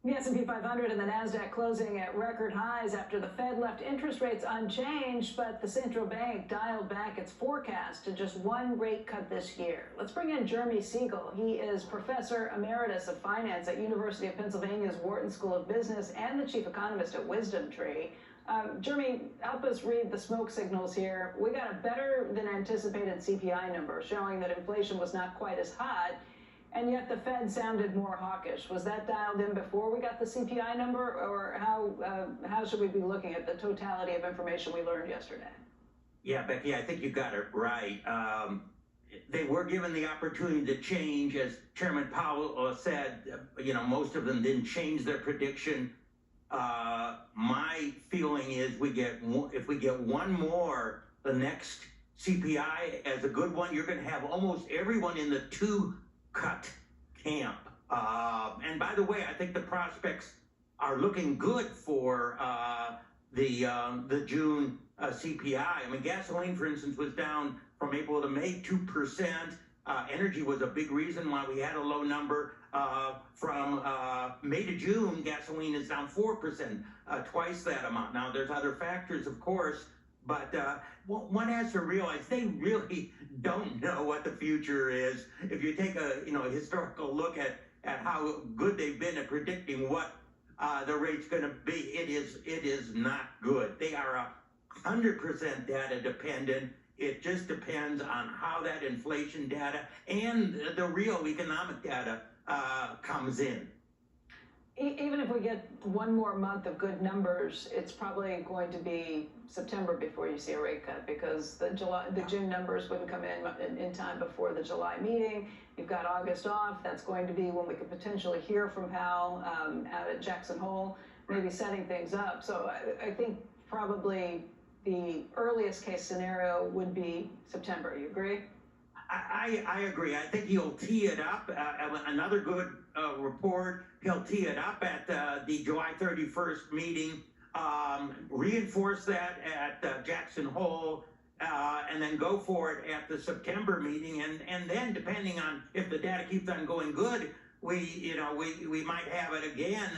The S&P 500 and the Nasdaq closing at record highs after the Fed left interest rates unchanged, but the central bank dialed back its forecast to just one rate cut this year. Let's bring in Jeremy Siegel. He is Professor Emeritus of Finance at University of Pennsylvania's Wharton School of Business and the Chief Economist at Wisdom Tree. Jeremy, help us read the smoke signals here. We got a better than anticipated CPI number showing that inflation was not quite as hot. And yet the Fed sounded more hawkish. Was that dialed in before we got the CPI number, or how should we be looking at the totality of information we learned yesterday? Yeah, Becky, I think you got it right. They were given the opportunity to change, as Chairman Powell said. Most of them didn't change their prediction. My feeling is if we get one more, the next CPI as a good one, you're going to have almost everyone in the two-cut camp. And by the way, I think the prospects are looking good for the June CPI. I mean, gasoline, for instance, was down from April to May 2%. Energy was a big reason why we had a low number. From May to June, gasoline is down 4%, twice that amount. Now, there's other factors, of course, but one has to realize they really don't know what the future is. If you take a historical look at how good they've been at predicting what the rate's going to be, it is not good. They are 100% data dependent. It just depends on how that inflation data and the real economic data comes in. Even if we get one more month of good numbers, it's probably going to be September before you see a rate cut, because the June numbers wouldn't come in time before the July meeting. You've got August off. That's going to be when we could potentially hear from Powell out at Jackson Hole, maybe setting things up. So I think probably the earliest case scenario would be September. You agree? I agree. I think he'll tee it up. Another good report, he'll tee it up at the July 31st meeting, reinforce that at Jackson Hole, and then go for it at the September meeting. And then, depending on if the data keeps on going good, we might have it again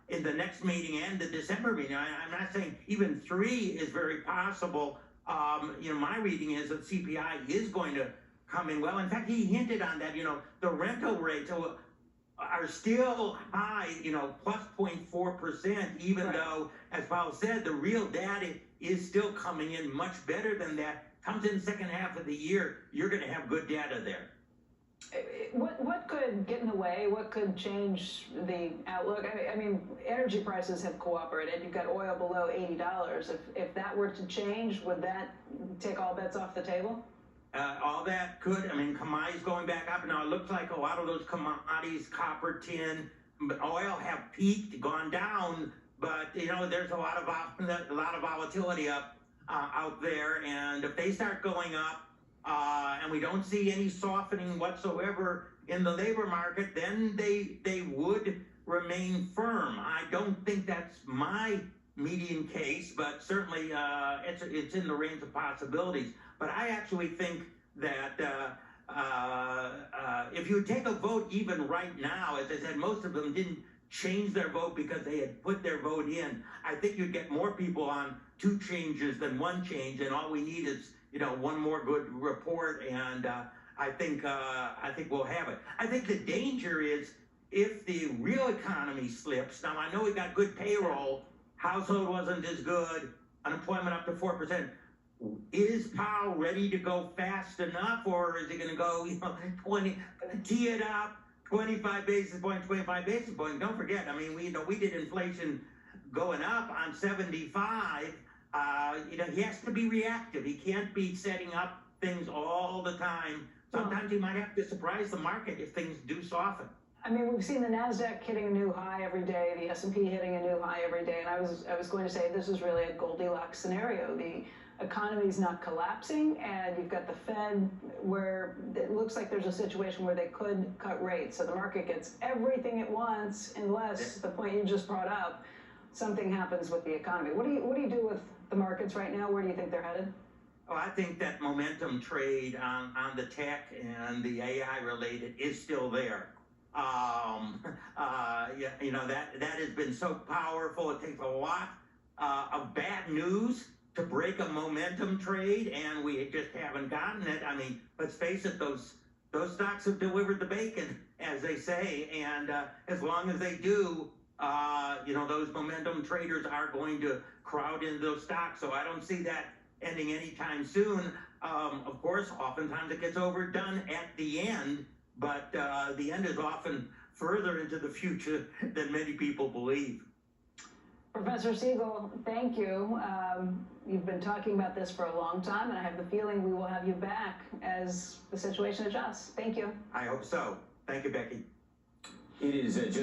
in the next meeting and the December meeting. I'm not saying even 3 is very possible. My reading is that CPI is going to come in well. In fact, he hinted on that. The rental rates are still high, plus 0.4%, even though, as Powell said, the real data is still coming in much better than that. Comes in the second half of the year, you're going to have good data there. What could get in the way? What could change the outlook? I mean, energy prices have cooperated. You've got oil below $80. If that were to change, would that take all bets off the table? All that could. I mean, commodities going back up. Now, it looks like a lot of those commodities, copper, tin, oil, have peaked, gone down. But, there's a lot of volatility out there. And if they start going up, and we don't see any softening whatsoever in the labor market, then they would remain firm. I don't think that's my median case, but certainly it's in the range of possibilities. But I actually think that if you take a vote even right now, as I said, most of them didn't change their vote because they had put their vote in. I think you'd get more people on 2 changes than 1 change, and all we need is one more good report, and I think we'll have it. I think the danger is if the real economy slips. Now, I know we got good payroll, household wasn't as good, unemployment up to 4%. Is Powell ready to go fast enough, or is he going to go, tee it up, 25 basis points, 25 basis points? Don't forget, I mean, we did inflation going up on 75. He has to be reactive. He can't be setting up things all the time. Sometimes he might have to surprise the market if things do soften. I mean, we've seen the Nasdaq hitting a new high every day, the S&P hitting a new high every day, and I was going to say this is really a Goldilocks scenario. The economy's not collapsing, and you've got the Fed where it looks like there's a situation where they could cut rates. So the market gets everything it wants, unless the point you just brought up, something happens with the economy. What do you do with the markets right now? Where do you think they're headed? Oh, I think that momentum trade on the tech and the AI related is still there. you know, that has been so powerful. It takes a lot of bad news to break a momentum trade, and we just haven't gotten it. I mean, let's face it, those stocks have delivered the bacon, as they say, and as long as they do, you know, those momentum traders are going to crowd into those stocks. So I don't see that ending anytime soon. Of course, oftentimes it gets overdone at the end, but the end is often further into the future than many people believe. Professor Siegel, thank you. You've been talking about this for a long time, and I have the feeling we will have you back as the situation adjusts. Thank you. I hope so. Thank you, Becky. It is just